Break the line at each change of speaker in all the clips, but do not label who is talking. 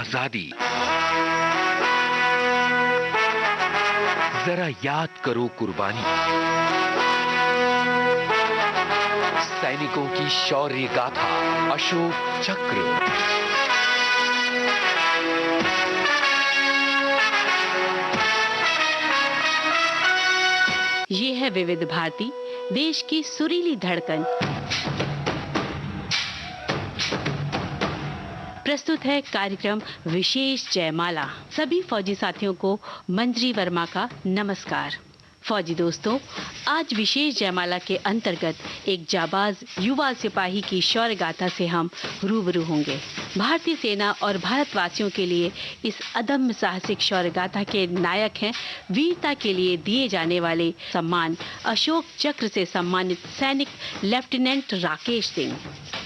आजादी। जरा याद करो कुर्बानी, सैनिकों की शौर्य गाथा, अशोक चक्र।
ये है विविध भारती, देश की सुरीली धड़कन। प्रस्तुत है कार्यक्रम विशेष जयमाला। सभी फौजी साथियों को मंजरी वर्मा का नमस्कार। फौजी दोस्तों, आज विशेष जयमाला के अंतर्गत एक जाबाज युवा सिपाही की शौर्य गाथा से हम रूबरू होंगे। भारतीय सेना और भारतवासियों के लिए इस अदम्य साहसिक शौर्य गाथा के नायक हैं वीरता के लिए दिए जाने वाले सम्मान अशोक चक्र से सम्मानित सैनिक लेफ्टिनेंट राकेश सिंह।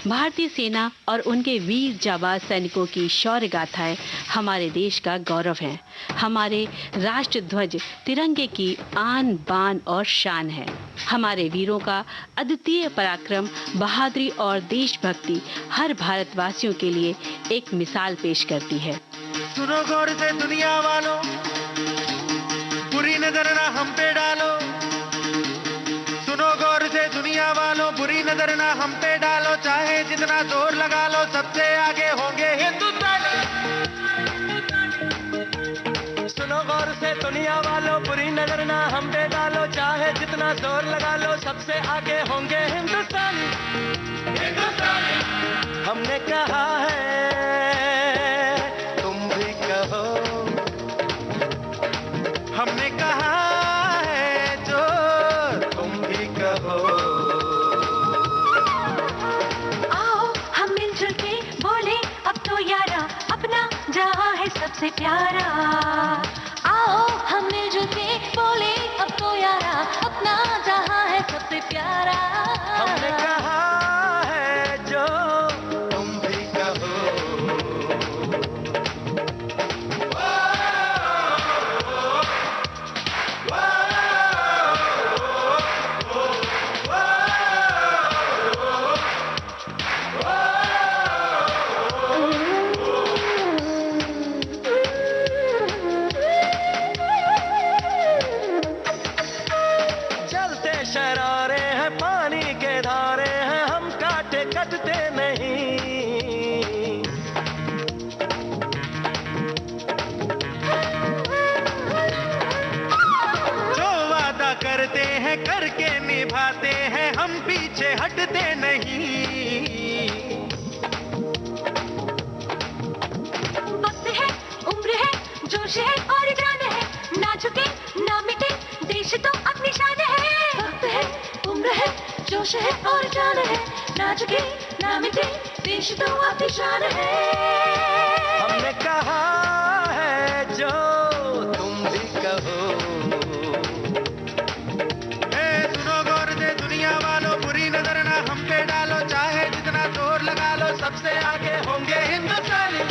भारतीय सेना और उनके वीर जाबाज सैनिकों की शौर्य गाथाएं हमारे देश का गौरव हैं। हमारे राष्ट्र ध्वज तिरंगे की आन बान और शान है। हमारे वीरों का अद्वितीय पराक्रम, बहादुरी और देशभक्ति हर भारतवासियों के लिए एक मिसाल पेश करती है।
सुनो गौर से दुनिया वालों, बुरी नजर ना हम पे डालो। सुनो गौर से दुनिया वालों, बुरी नजर ना हम पे डालो। चाहे जितना जोर लगा लो, सबसे आगे होंगे हिंदुस्तानी। सुनो गौर से दुनिया वालों, बुरी नजर ना हम पे डालो। चाहे जितना जोर लगा लो, सबसे आगे होंगे हिंदुस्तानी। हमने कहा है, तुम भी कहो। हमने कहा है जो तुम भी कहो।
आओ हम मिलजुल के बोले अब तो यारा, अपना जहां है सबसे प्यारा। आओ हम मिलजुल के बोले अब तो यारा, अपना जहां है सबसे प्यारा।
हमने कहा है जो तुम भी कहो। जलते शरारे हैं, पानी के धारे हैं, हम काटे कटते नहीं। जो वादा करते हैं करके निभाते हैं, हम पीछे हटते नहीं।
वक्त है, उम्र है, जोश है और जान है, ना झुके ना मिटे देश तो अपनी शान है। वक्त है, उम्र है, जोश है और जान है, ना झुके ना मिटे देश तो अपनी शान है।
हमने कहा है जो तुम भी कहो। सुनो गौर से दुनिया वालों, बुरी नजर ना हम पे डालो। चाहे जितना जोर लगा लो, सबसे आगे होंगे हिंदुस्तानी।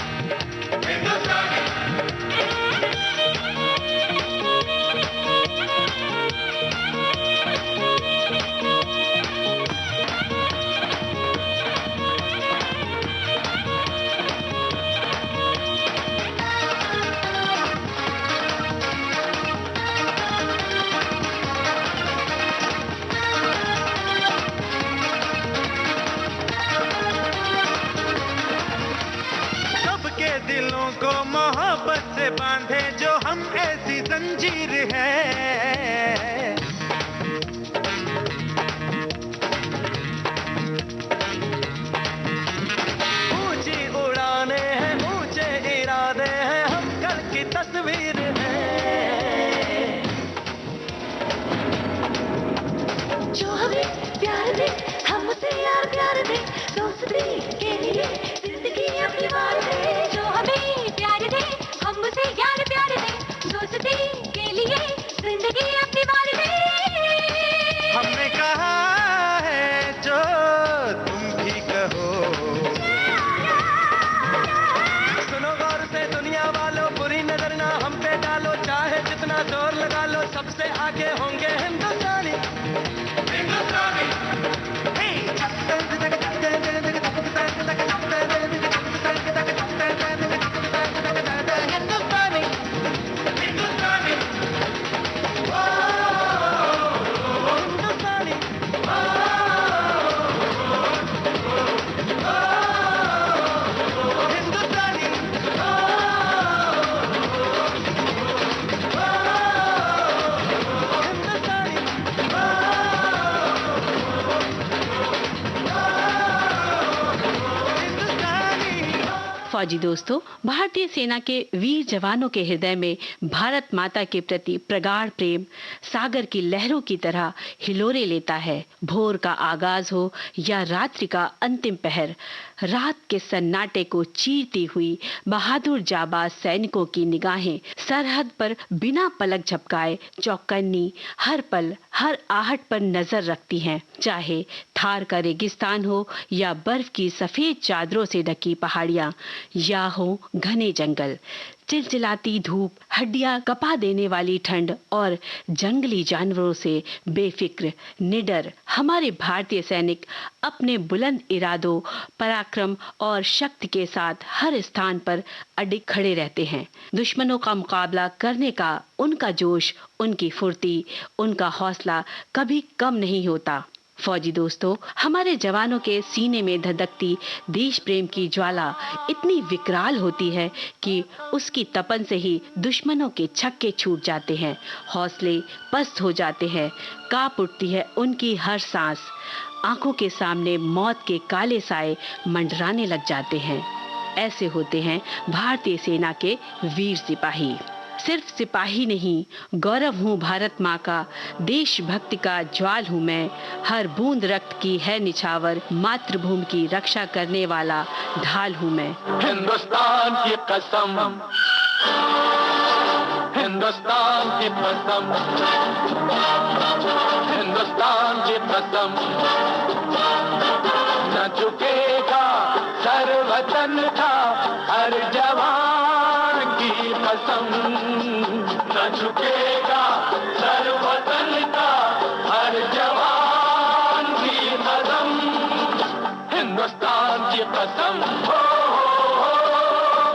सबके दिलों को मोहब्बत से बांधे जो हम ऐसी जंजीर है। ऊंची उड़ाने हैं, ऊंचे इरादे हैं, हम कल की तस्वीर है।
जो हमें प्यार दे, हम उसे यार प्यार दे, दोस्ती के लिए जिंदगी अपनी वार दे। जो हमें प्यार दे, हम उसे यार प्यार दे, दोस्ती के लिए जिंदगी अपनी वार दे।
फौजी दोस्तों, भारतीय सेना के वीर जवानों के हृदय में भारत माता के प्रति प्रगाढ़ प्रेम सागर की लहरों की तरह हिलोरे लेता है। भोर का आगाज हो या रात्रि का अंतिम पहर, रात के सन्नाटे को चीरती हुई बहादुर जाबाज सैनिकों की निगाहें सरहद पर बिना पलक झपकाए चौकन्नी हर पल हर आहट पर नजर रखती हैं। चाहे थार का रेगिस्तान हो या बर्फ की सफेद चादरों से ढकी पहाड़ियां या हो घने जंगल, चिलचिलाती धूप, हड्डियां कपा देने वाली ठंड और जंगली जानवरों से बेफिक्र निडर हमारे भारतीय सैनिक अपने बुलंद इरादों, पराक्रम और शक्ति के साथ हर स्थान पर अडिग खड़े रहते हैं। दुश्मनों का मुकाबला करने का उनका जोश, उनकी फुर्ती, उनका हौसला कभी कम नहीं होता। फौजी दोस्तों, हमारे जवानों के सीने में धधकती देश प्रेम की ज्वाला इतनी विकराल होती है कि उसकी तपन से ही दुश्मनों के छक्के छूट जाते हैं, हौसले पस्त हो जाते हैं, कांप उठती है उनकी हर सांस, आंखों के सामने मौत के काले साए मंडराने लग जाते हैं। ऐसे होते हैं भारतीय सेना के वीर सिपाही। सिर्फ सिपाही नहीं, गौरव हूँ भारत माँ का, देशभक्ति का ज्वाल हूँ मैं, हर बूंद रक्त की है निछावर, मातृभूमि की रक्षा करने वाला ढाल हूँ मैं।
हिंदुस्तान की कसम, हिंदुस्तान की कसम, हिंदुस्तान की कसम, न झुकेगा सर वतन का हर जवान की कसम, न झुकेगा सर वतन का हर जवान की कसम, हिंदुस्तान की कसम,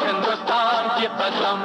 हिंदुस्तान की कसम।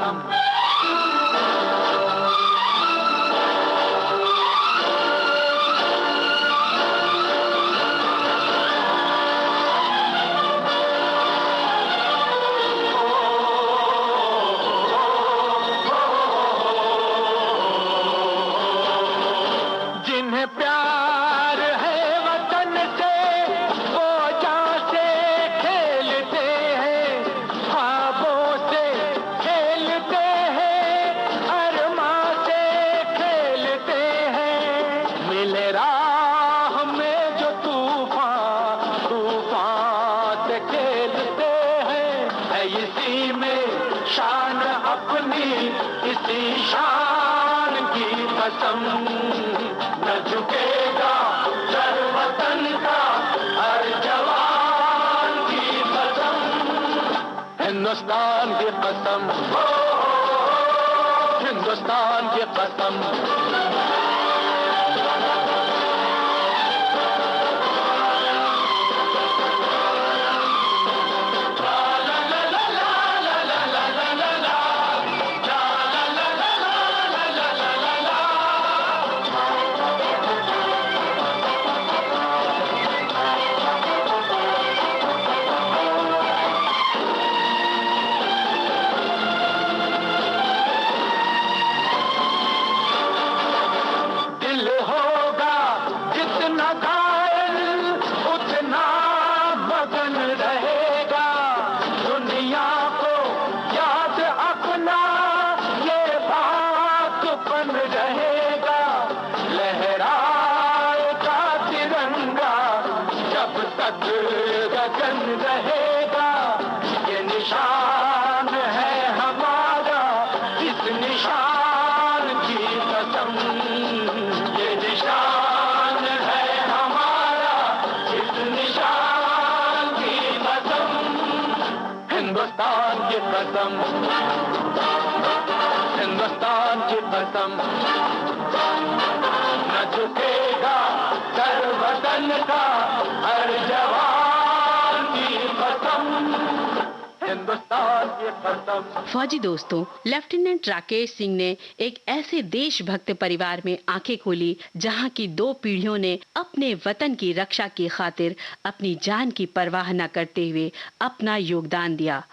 हिंदुस्तान की कसम, हिंदुस्तान की कसम। हिंदुस्तान की कसम, न झुकेगा सर वतन का हर जवान की कसम, हिंदुस्तान ये खत्म।
फौजी दोस्तों, लेफ्टिनेंट राकेश सिंह ने एक ऐसे देशभक्त परिवार में आंखें खोली जहां की 2 पीढ़ियों ने अपने वतन की रक्षा की खातिर अपनी जान की परवाह न करते हुए अपना योगदान दिया।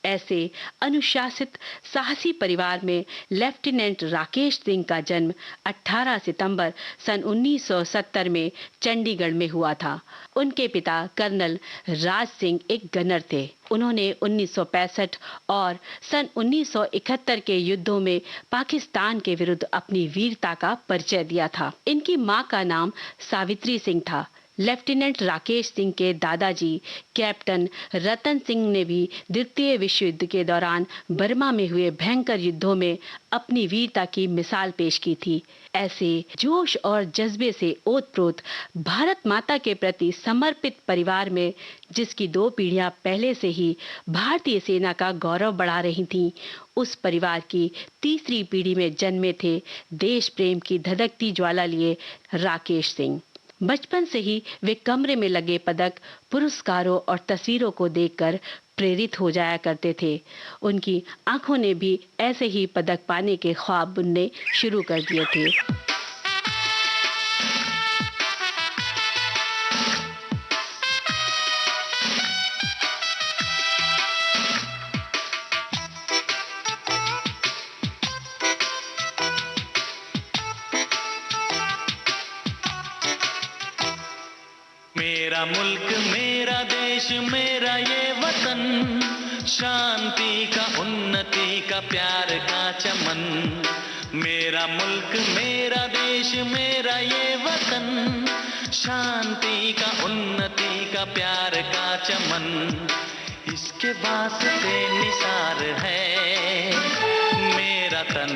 ऐसे अनुशासित साहसी परिवार में लेफ्टिनेंट राकेश सिंह का जन्म 18 सितंबर सन 1970 में चंडीगढ़ में हुआ था। उनके पिता कर्नल राज सिंह एक गनर थे। उन्होंने 1965 और सन 1971 के युद्धों में पाकिस्तान के विरुद्ध अपनी वीरता का परिचय दिया था। इनकी मां का नाम सावित्री सिंह था। लेफ्टिनेंट राकेश सिंह के दादाजी कैप्टन रतन सिंह ने भी द्वितीय विश्व युद्ध के दौरान बर्मा में हुए भयंकर युद्धों में अपनी वीरता की मिसाल पेश की थी। ऐसे जोश और जज्बे से ओतप्रोत भारत माता के प्रति समर्पित परिवार में, जिसकी 2 पीढ़ियां पहले से ही भारतीय सेना का गौरव बढ़ा रही थीं, उस परिवार की तीसरी पीढ़ी में जन्मे थे देश प्रेम की धधकती ज्वाला लिए राकेश सिंह। बचपन से ही वे कमरे में लगे पदक, पुरस्कारों और तस्वीरों को देखकर प्रेरित हो जाया करते थे। उनकी आंखों ने भी ऐसे ही पदक पाने के ख्वाब बुनने शुरू कर दिए थे।
मेरा मुल्क मेरा देश मेरा ये वतन, शांति का उन्नति का प्यार का चमन। मेरा मुल्क मेरा देश मेरा ये वतन, शांति का उन्नति का प्यार का चमन। इसके वास्ते निसार है मेरा तन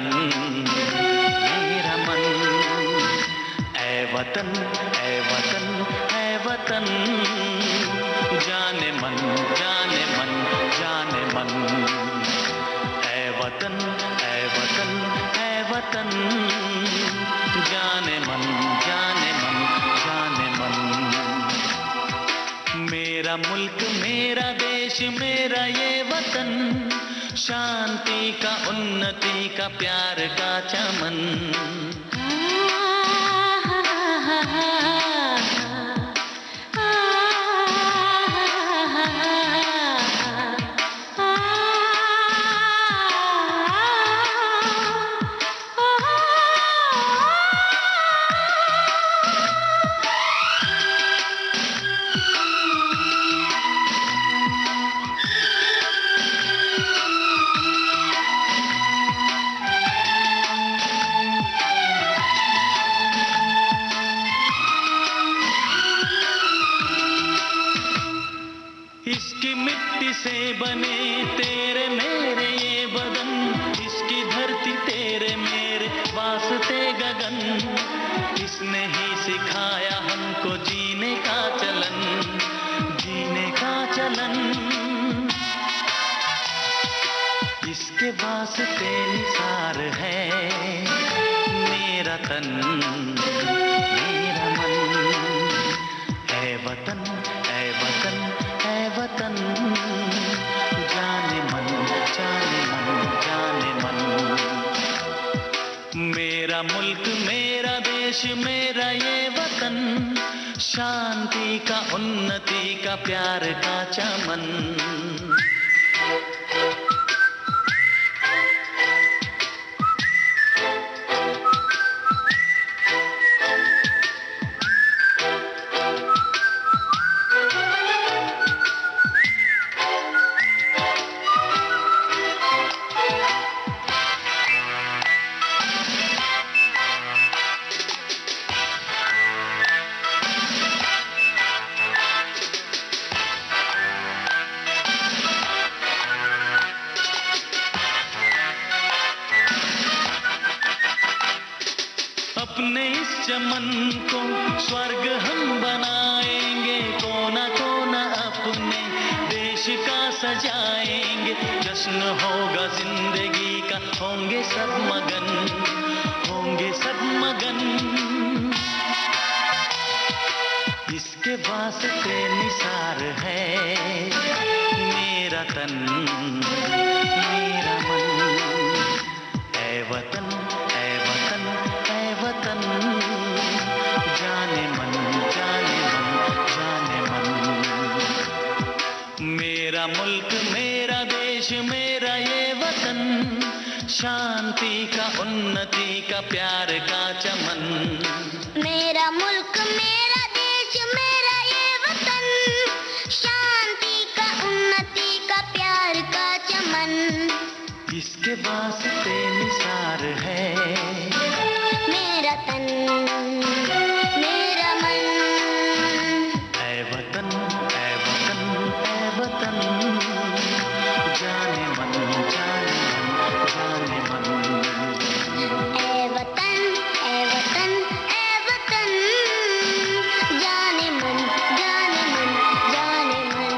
मेरा मन। ऐ वतन ऐ वतन ऐ वतन, जाने मन जाने मन जाने मन। ऐ वतन ऐ वतन ऐ वतन, जाने मन जाने मन जाने मन। मेरा मुल्क मेरा देश मेरा ये वतन, शांति का उन्नति का प्यार का चमन। इसकी मिट्टी से बने तेरे मेरे ये बदन, इसकी धरती तेरे मेरे वास्ते गगन। इसने ही सिखाया हमको जीने का चलन, जीने का चलन। इसके वास्ते निसार है मेरा तन मेरा मन। ऐ वतन ऐ वतन ऐ वतन, जाने मन जाने मन जाने मन। मेरा मुल्क मेरा देश मेरा ये वतन, शांति का उन्नति का प्यार का चमन। अपने इस चमन को स्वर्ग हम बनाएंगे, कोना कोना अपने देश का सजाएंगे। जश्न होगा जिंदगी का, होंगे सब मगन, होंगे सब मगन। इसके वास्ते निसार है मेरा तन मेरा देश मेरा ये वतन, शांति का उन्नति का प्यार का चमन।
मेरा मुल्क मेरा देश मेरा ये वतन, शांति का उन्नति का प्यार का चमन।
इसके वास्ते निसार है
मेरा तन मेरा मन।
ऐ वतन ऐ वतन ऐ वतन, जाने मन जाने मन जाने मन।
ऐ वतन ऐ वतन ऐ वतन, जाने मन जाने मन जाने मन।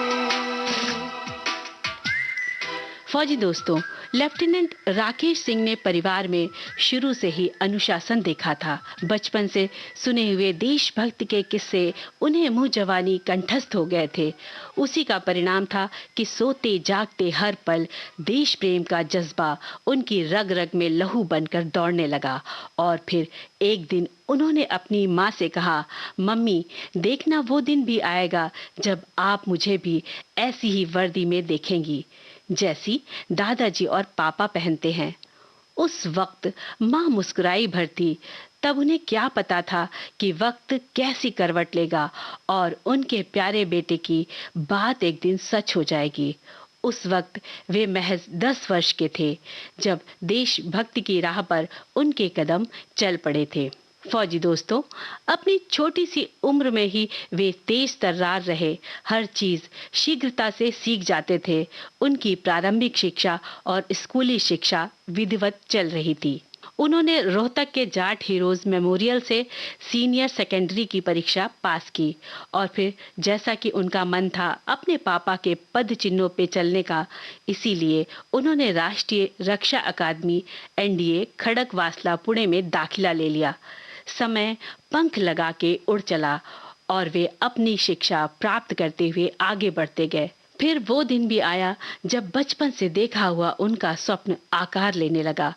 फौजी दोस्तों, लेफ्टिनेंट राकेश सिंह ने परिवार में शुरू से ही अनुशासन देखा था। बचपन से सुने हुए देशभक्ति के किस्से उन्हें मुंह जवानी कंठस्थ हो गए थे। उसी का परिणाम था कि सोते जागते हर पल देश प्रेम का जज्बा उनकी रग रग में लहू बनकर दौड़ने लगा। और फिर एक दिन उन्होंने अपनी माँ से कहा, मम्मी देखना वो दिन भी आएगा जब आप मुझे भी ऐसी ही वर्दी में देखेंगी जैसी दादाजी और पापा पहनते हैं। उस वक्त माँ मुस्कुराई भर थी। तब उन्हें क्या पता था कि वक्त कैसी करवट लेगा और उनके प्यारे बेटे की बात एक दिन सच हो जाएगी। उस वक्त वे महज 10 वर्ष के थे जब देशभक्ति की राह पर उनके कदम चल पड़े थे। फौजी दोस्तों, अपनी छोटी सी उम्र में ही वे तेज तर्रार रहे, हर चीज शीघ्रता से सीख जाते थे। उनकी प्रारंभिक शिक्षा और स्कूली शिक्षा विधिवत चल रही थी। उन्होंने रोहतक के जाट हीरोज मेमोरियल से सीनियर सेकेंडरी की परीक्षा पास की और फिर जैसा कि उनका मन था अपने पापा के पद चिन्हों पे चलने का, इसीलिए उन्होंने राष्ट्रीय रक्षा अकादमी NDA खड़गवासला पुणे में दाखिला ले लिया। समय पंख लगा के उड़ चला और वे अपनी शिक्षा प्राप्त करते हुए आगे बढ़ते गए। फिर वो दिन भी आया जब बचपन से देखा हुआ उनका स्वप्न आकार लेने लगा।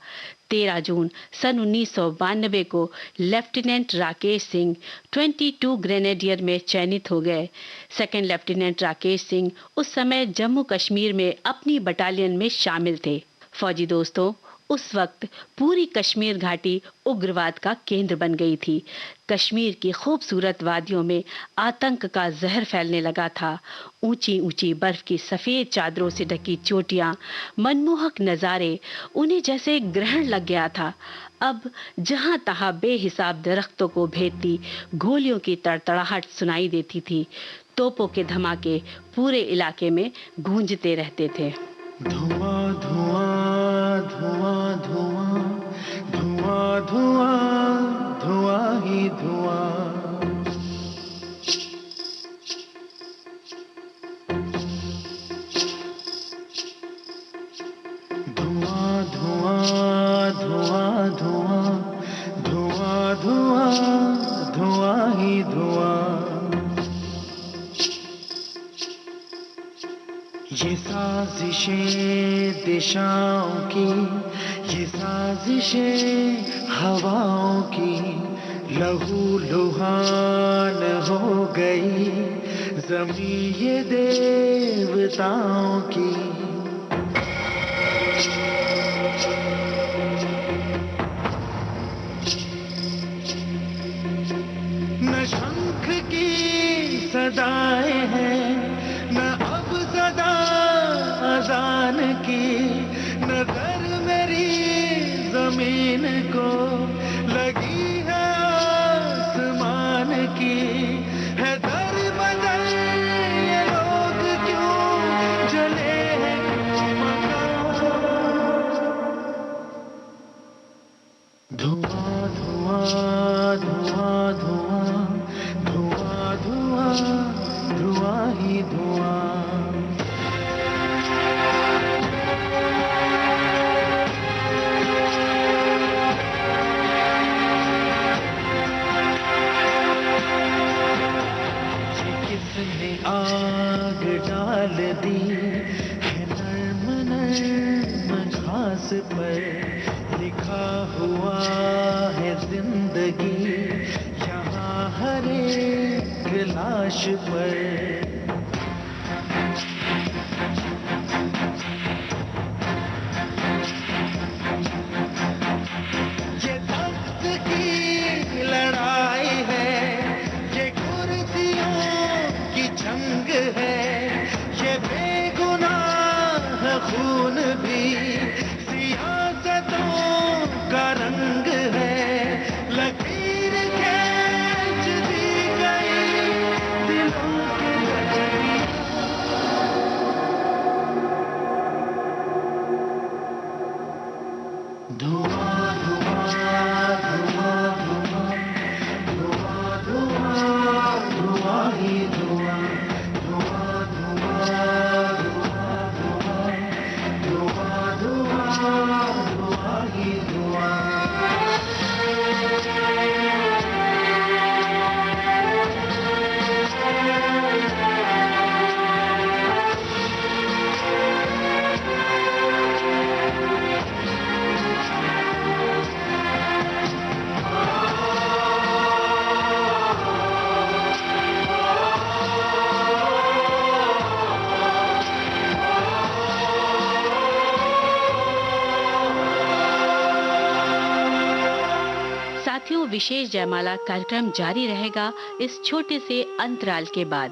13 जून सन 1992 को लेफ्टिनेंट राकेश सिंह 22 ग्रेनेडियर में चयनित हो गए। सेकंड लेफ्टिनेंट राकेश सिंह उस समय जम्मू कश्मीर में अपनी बटालियन में शामिल थे। फौजी दोस्तों, उस वक्त पूरी कश्मीर घाटी उग्रवाद का केंद्र बन गई थी। कश्मीर की खूबसूरत वादियों में आतंक का जहर फैलने लगा था। ऊंची ऊंची बर्फ की सफेद चादरों से ढकी चोटियां, मनमोहक नजारे, उन्हें जैसे ग्रहण लग गया था। अब जहां तहां बेहिसाब दरख्तों को भेदती गोलियों की तड़तड़ाहट सुनाई देती थी। तोपों के धमाके पूरे इलाके में गूंजते रहते थे।
धुआं धुआं धुआं धुआं धुआं धुआं धुआं ही धुआं। धुआं धुआं धुआं धुआं धुआं धुआं धुआं ही धुआं। ये साजिशें दिशाओं की, ये साजिशें हवाओं की, लहू लुहान हो गई ज़मीं ये देवताओं की। न शंख की सदाएं हैं, न अब सदा अज़ान की। नजर मेरी जमीन को लगी है आसमान की। है दर बदर ये लोग क्यों जले हैं धुआं धुआं धुआं धुआं धुआं धुआं धुआं ही धुआं। आग डाल दी है नर्म नर्म घास पर, लिखा हुआ है जिंदगी यहाँ हर एक लाश पर। खून भी सियासतों का रंग है, लकीर खींच दी गई दिलों की कजरियां। धुआं धुआं धुआं धुआं धुआं धुआं ही धुआं, धुआं धुआं धुआं धुआं धुआं ही धुआं।
साथियों, विशेष जयमाला कार्यक्रम जारी रहेगा इस छोटे से अंतराल के बाद।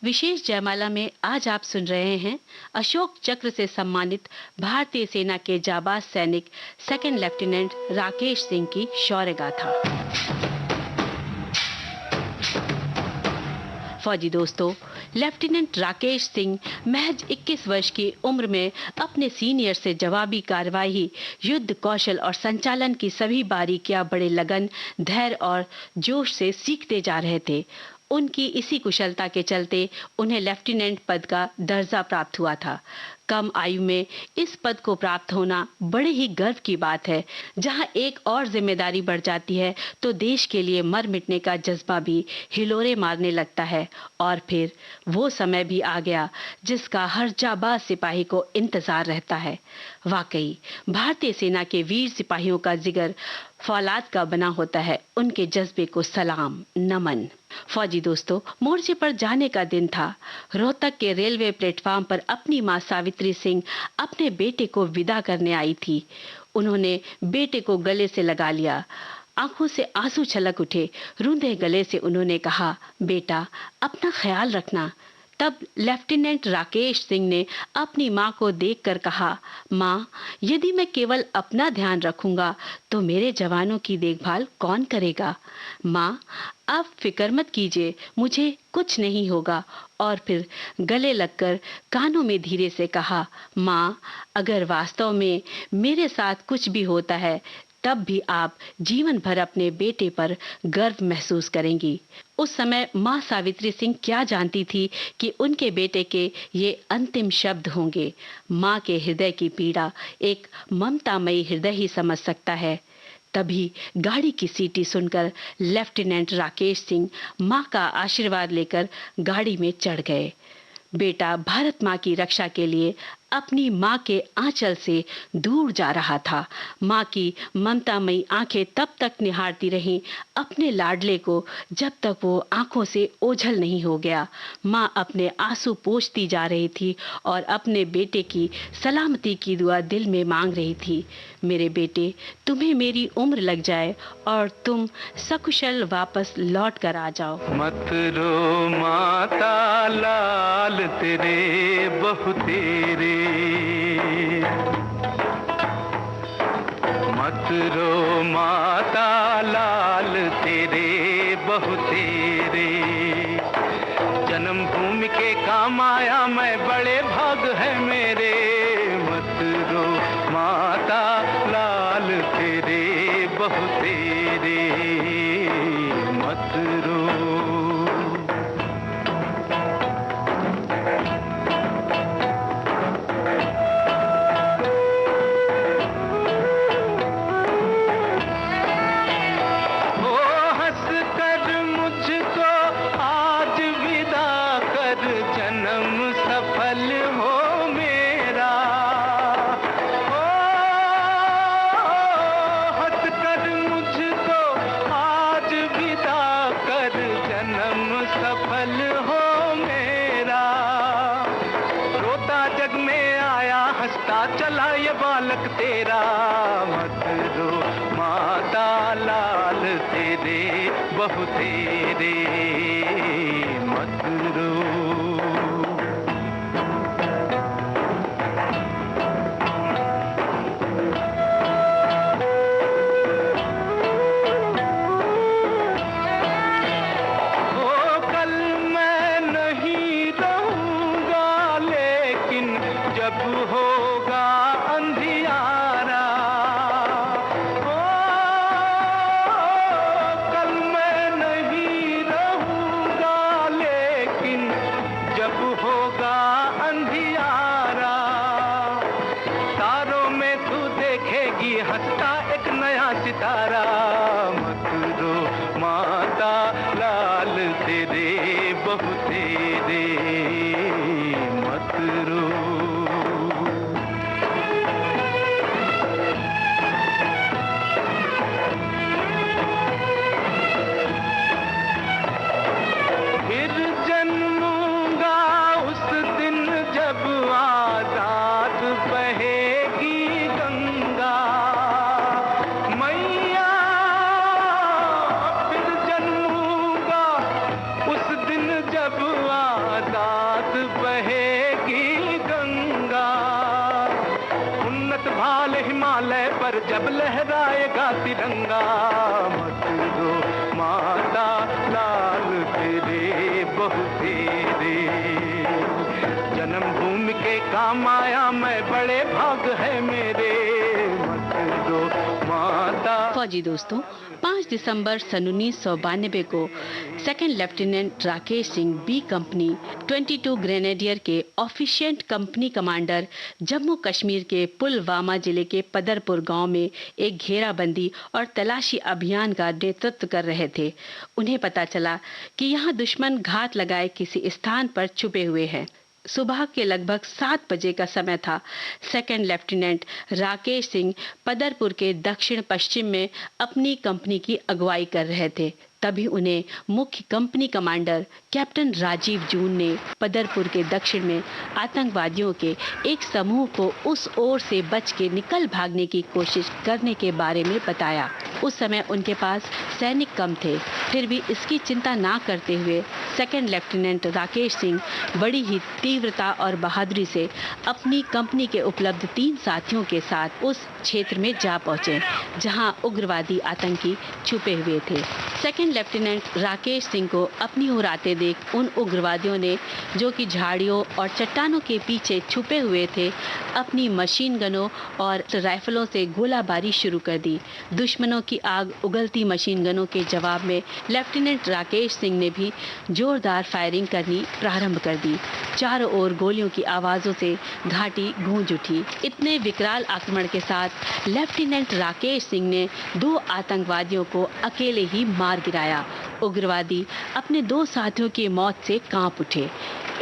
विशेष जयमाला में आज आप सुन रहे हैं अशोक चक्र से सम्मानित भारतीय सेना के जाबाज सैनिक सेकंड लेफ्टिनेंट राकेश सिंह की शौर्य गाथा। फौजी दोस्तों, लेफ्टिनेंट राकेश सिंह महज 21 वर्ष की उम्र में अपने सीनियर से जवाबी कार्रवाई, युद्ध कौशल और संचालन की सभी बारीकियां बड़े लगन, धैर्य और जोश से सीखते जा रहे थे। उनकी इसी कुशलता के चलते उन्हें लेफ्टिनेंट पद का दर्जा प्राप्त हुआ था। कम आयु में इस पद को प्राप्त होना बड़े ही गर्व की बात है। जहां एक और जिम्मेदारी बढ़ जाती है तो देश के लिए मर मिटने का जज्बा भी हिलोरे मारने लगता है। और फिर वो समय भी आ गया जिसका हर जाबाज सिपाही को इंतजार रहता है। वाकई भारतीय सेना के वीर सिपाहियों का जिगर फौलाद का बना होता है। उनके जज्बे को सलाम, नमन। फौजी दोस्तों, मोर्चे पर जाने का दिन था। रोहतक के रेलवे प्लेटफार्म पर अपनी मां सावित्री सिंह अपने बेटे को विदा करने आई थी। उन्होंने बेटे को गले से लगा लिया। आंखों से आंसू छलक उठे। रूंधे गले से उन्होंने कहा, बेटा अपना ख्याल रखना। तब लेफ्टिनेंट राकेश सिंह ने अपनी मां को देखकर कहा, मां, यदि मैं केवल अपना ध्यान रखूंगा तो मेरे जवानों की देखभाल कौन करेगा? मां, आप फिक्र मत कीजिए, मुझे कुछ नहीं होगा। और फिर गले लगकर कानों में धीरे से कहा, मां, अगर वास्तव में मेरे साथ कुछ भी होता है तब भी आप जीवन भर अपने बेटे पर गर्व महसूस करेंगी। उस समय मां सावित्री सिंह क्या जानती थी कि उनके बेटे के ये अंतिम शब्द होंगे। मां के हृदय की पीड़ा एक ममतामयी हृदय ही समझ सकता है। तभी गाड़ी की सीटी सुनकर लेफ्टिनेंट राकेश सिंह मां का आशीर्वाद लेकर गाड़ी में चढ़ गए। बेटा भारत मां की रक्षा के लिए अपनी माँ के आंचल से दूर जा रहा था। माँ की ममतामयी आंखें तब तक निहारती रहीं अपने लाडले को जब तक वो आंखों से ओझल नहीं हो गया। माँ अपने आंसू पोंछती जा रही थी और अपने बेटे की सलामती की दुआ दिल में मांग रही थी। मेरे बेटे, तुम्हें मेरी उम्र लग जाए और तुम सकुशल वापस लौट कर आ जाओ।
मत रो माता, लाल तेरे बहु तेरे, मत रो माता, लाल तेरे बहु तेरे, जन्मभूमि के काम आया मैं, बड़े भाग है मेरे। मत रो माता, लाल तेरे बहु तेरे, मत रो। चला ये बालक तेरा, मत रो माता, लाल तेरे बहु तेरे, मत रो। जब लहराएगा तिरंगा, मत रो माता, लाल तेरे बहु तेरे, जन्मभूमि के काम आया मैं, बड़े भाग है मेरे। मत रो माता।
फौजी दोस्तों, 5 दिसंबर सन 1992 को second lieutenant Rakesh Singh B company 22 grenadier के ऑफिशिएंट कंपनी कमांडर जम्मू कश्मीर के पुलवामा जिले के पदरपुर गांव में एक घेराबंदी और तलाशी अभियान का नेतृत्व कर रहे थे। उन्हें पता चला कि यहां दुश्मन घात लगाए किसी स्थान पर छुपे हुए हैं। सुबह के लगभग 7 बजे का समय था। सेकंड लेफ्टिनेंट राकेश सिंह पदरपुर के दक्षिण पश्चिम में अपनी कंपनी की अगुवाई कर रहे थे। तभी उन्हें मुख्य कंपनी कमांडर कैप्टन राजीव जून ने पदरपुर के दक्षिण में आतंकवादियों के एक समूह को उस ओर से बच के निकल भागने की कोशिश करने के बारे में बताया। उस समय उनके पास सैनिक कम थे, फिर भी इसकी चिंता ना करते हुए सेकंड लेफ्टिनेंट राकेश सिंह बड़ी ही तीव्रता और बहादुरी से अपनी कंपनी के उपलब्ध 3 साथियों के साथ उस क्षेत्र में जा पहुंचे जहां उग्रवादी आतंकी छुपे हुए थे। सेकंड लेफ्टिनेंट राकेश सिंह को अपनी ओर आते देख उन उग्रवादियों ने, जो कि झाड़ियों और चट्टानों के पीछे छुपे हुए थे, अपनी मशीन गनों और राइफलों से गोलाबारी शुरू कर दी। दुश्मनों की आग उगलती मशीन गनों के जवाब में लेफ्टिनेंट राकेश सिंह ने भी जोरदार फायरिंग करनी प्रारंभ कर दी। चारों ओर गोलियों की आवाजों से घाटी गूंज उठी। इतने विकराल आक्रमण के साथ लेफ्टिनेंट राकेश सिंह ने 2 आतंकवादियों को अकेले ही मार गिराया। उग्रवादी अपने 2 साथियों की मौत से कांप उठे।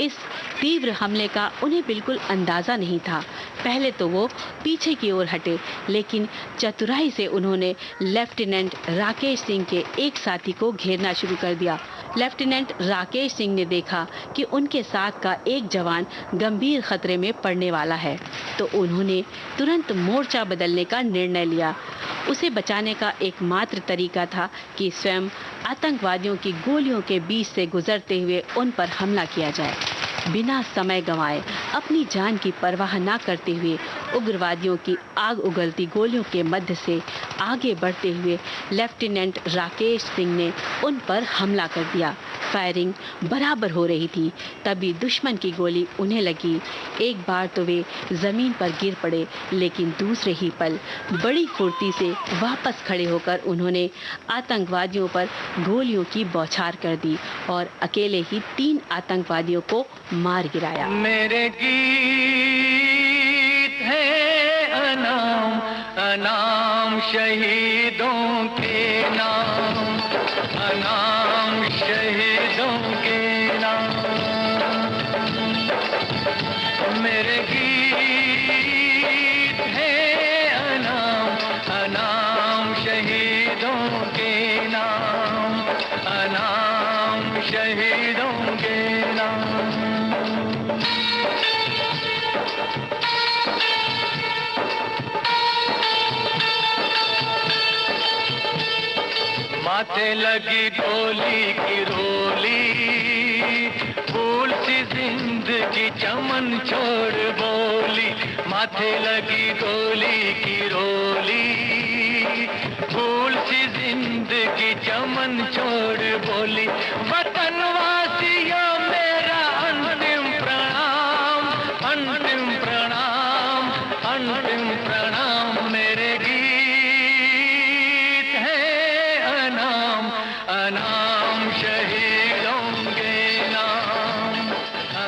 इस तीव्र हमले का उन्हें बिल्कुल अंदाजा नहीं था। पहले तो वो पीछे की ओर हटे, लेकिन चतुराई से उन्होंने लेफ्टिनेंट राकेश सिंह के एक साथी को घेरना शुरू कर दिया। लेफ्टिनेंट राकेश सिंह ने देखा कि उनके साथ का एक जवान गंभीर खतरे में पड़ने वाला है, तो उन्होंने तुरंत मोर्चा बदलने का निर्णय लिया। उसे बचाने का एकमात्र तरीका था कि स्वयं आतंकवादियों की गोलियों के बीच से गुजरते हुए उन पर हमला किया जाए। बिना समय गंवाए, अपनी जान की परवाह न करते हुए उग्रवादियों की आग उगलती गोलियों के मध्य से आगे बढ़ते हुए लेफ्टिनेंट राकेश सिंह ने उन पर हमला कर दिया। फायरिंग बराबर हो रही थी, तभी दुश्मन की गोली उन्हें लगी। एक बार तो वे जमीन पर गिर पड़े, लेकिन दूसरे ही पल बड़ी फुर्ती से वापस खड़े होकर उन्होंने आतंकवादियों पर गोलियों की बौछार कर दी और अकेले ही 3 आतंकवादियों को मार गिराया।
मेरे गीत है अनाम अनाम शहीदों के नाम, अनाम शहीदों के नाम। मेरे गीत है अनाम अनाम शहीदों के नाम, अनाम शहीदों के नाम। माथे लगी गोली की रोली, फूल सी जिंदगी चमन छोड़ बोली। माथे लगी गोली की रोली, फूल सी जिंदगी चमन छोड़ बोली। वतनवासियों मेरा अंतिम प्रणाम, अंतिम प्रणाम, अंतिम प्रणाम। मेरे गीत है अनाम अनाम शहीदों के नाम।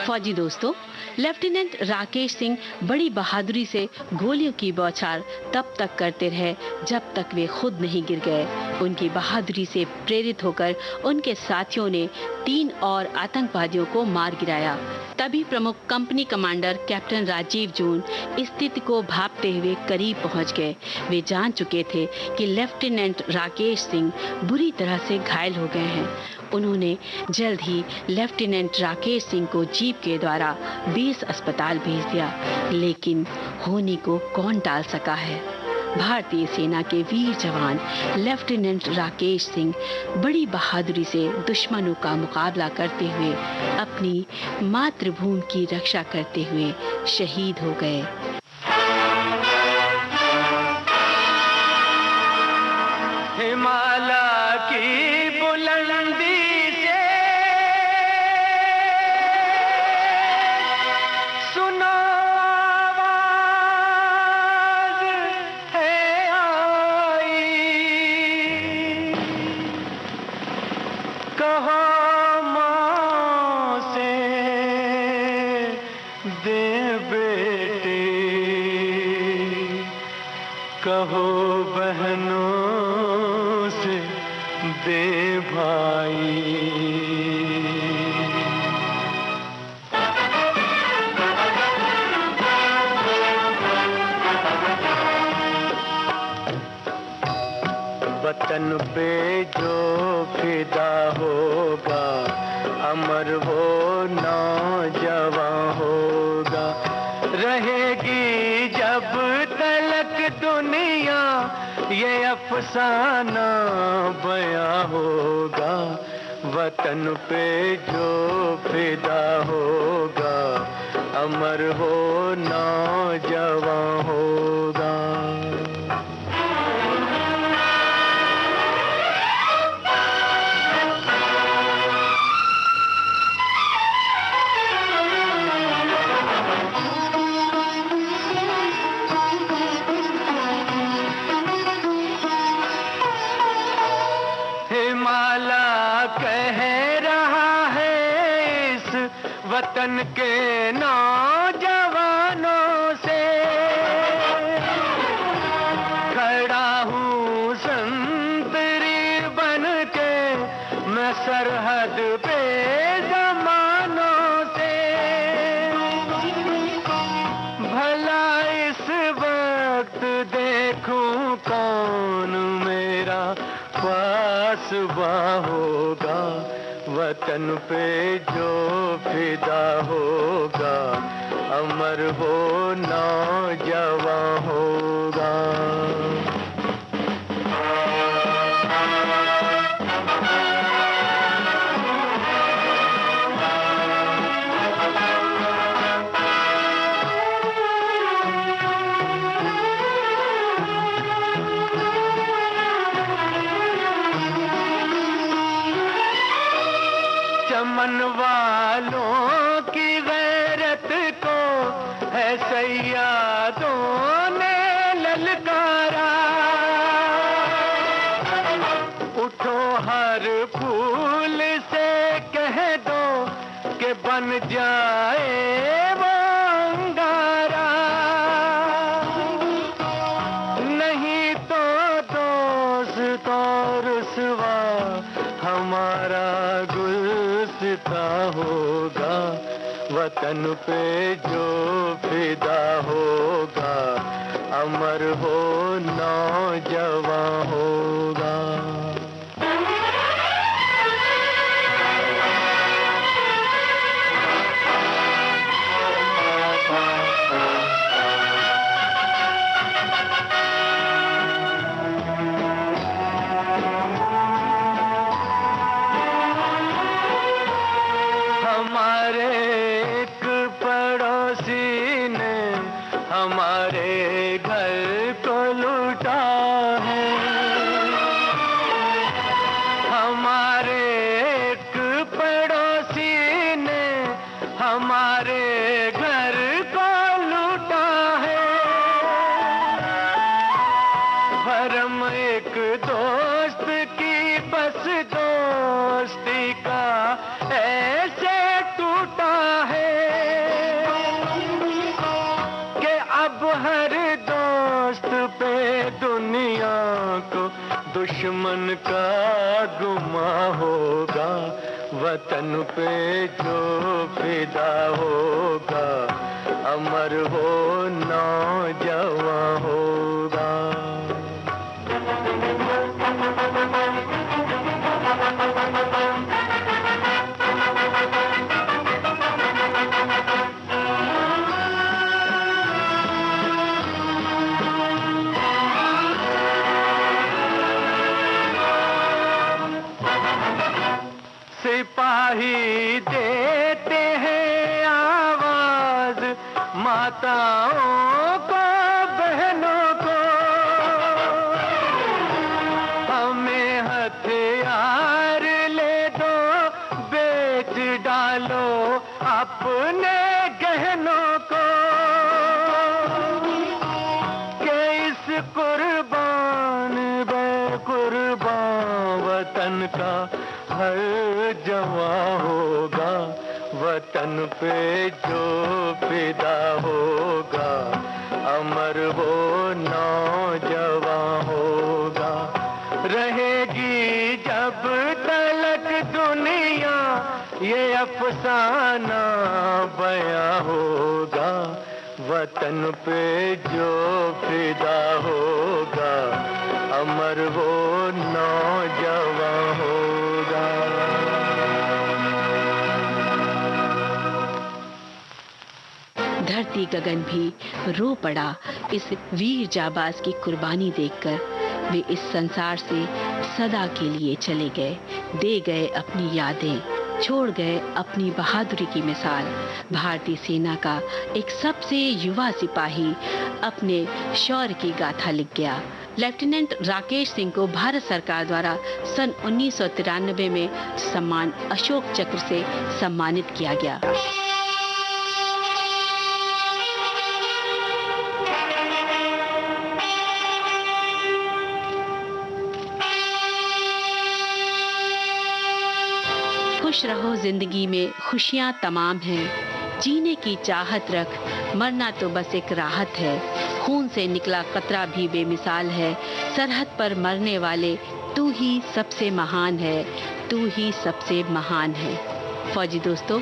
फौजी दोस्तों, लेफ्टिनेंट राकेश सिंह बड़ी बहादुरी से गोलियों की बौछार तब तक करते रहे जब तक वे खुद नहीं गिर गए। उनकी बहादुरी से प्रेरित होकर उनके साथियों ने 3 और आतंकवादियों को मार गिराया। तभी प्रमुख कंपनी कमांडर कैप्टन राजीव जून स्थिति को भांपते हुए करीब पहुंच गए। वे जान चुके थे कि लेफ्टिनेंट राकेश सिंह बुरी तरह से घायल हो गए हैं। उन्होंने जल्द ही लेफ्टिनेंट राकेश सिंह को जीप के द्वारा 20 अस्पताल भेज दिया, लेकिन होनी को कौन टाल सका है। भारतीय सेना के वीर जवान लेफ्टिनेंट राकेश सिंह बड़ी बहादुरी से दुश्मनों का मुकाबला करते हुए अपनी मातृभूमि की रक्षा करते हुए शहीद हो गए।
हिमालय की बुलंदी से सुनो आवाज है आई, कहो माँ से दे बेटे, कहो बहनों से दे भाई। वतन पे जो फिदा होगा, अमर वो नौजवान होगा। रहेगी जब तलक दुनिया, ये अफसाना बयां होगा। वतन पे जो फिदा होगा, अमर हो नौजवान होगा। वतन के नौजवानों से खड़ा हूँ संतरी बन के मैं सरहद पे जमानों से। देखूं कौन मेरा पास होगा, वतन पे जो फिदा होगा, अमर वो नौजवान होगा। चमन वालों की गैरत को है सैयादों ने ललकारा। उठो हर फूल से कह दो कि बन जाए वो अंगारा, नहीं तो दोस्त और रुसवा हमारा गुलसिता होगा, वतन पे जो फिदा होगा, अमर हो नौजवान होगा। हमारे एक पड़ोसी ने हमारे घर को लूटा है। हमारे एक पड़ोसी ने हमारे घर को लूटा है। भरम एक दोस्त की बस दोस्ती का ऐसे टूटा है कि अब हर दोस्त पे दुनिया को दुश्मन का गुमा होगा, वतन पे जो फिदा होगा, अमर हो नौजवान होगा। सिपाही देते हैं आवाज माताओं को, बहनों को, हमें हथियार ले दो, बेच डालो अपने गहनों को, कि इस कुर्बान बेकुर्बान वतन का हर जवां होगा, वतन पे जो फिदा होगा, अमर वो नौजवान होगा। रहेगी जब तलक दुनिया ये अफसाना बयां होगा, वतन पे जो फिदा होगा, अमर वो नौजवान होगा।
धरती गगन भी रो पड़ा इस वीर जाबाज की कुर्बानी देखकर। वे इस संसार से सदा के लिए चले गए, दे गए अपनी यादें, छोड़ गए अपनी बहादुरी की मिसाल। भारतीय सेना का एक सबसे युवा सिपाही अपने शौर्य की गाथा लिख गया। लेफ्टिनेंट राकेश सिंह को भारत सरकार द्वारा सन 1993 में सम्मान अशोक चक्र से सम्मानित किया गया। खुश रहो जिंदगी में खुशियां तमाम हैं, जीने की चाहत रख, मरना तो बस एक राहत है। खून से निकला कतरा भी बेमिसाल है, सरहद पर मरने वाले तू ही सबसे महान है, तू ही सबसे महान है। फौजी दोस्तों,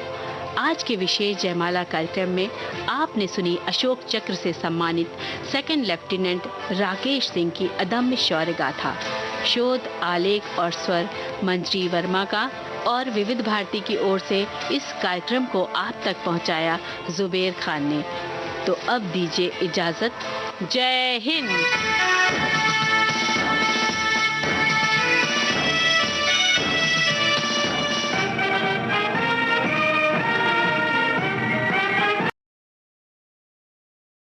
आज के विशेष जयमाला कार्यक्रम में आपने सुनी अशोक चक्र से सम्मानित सेकंड लेफ्टिनेंट राकेश सिंह की अदम्य शौर्य गाथा। शोध, आलेख और स्वर मंजरी वर्मा का और विविध भारती की ओर से इस कार्यक्रम को आप तक पहुंचाया जुबेर खान ने। तो अब दीजिए इजाजत। जय हिंद।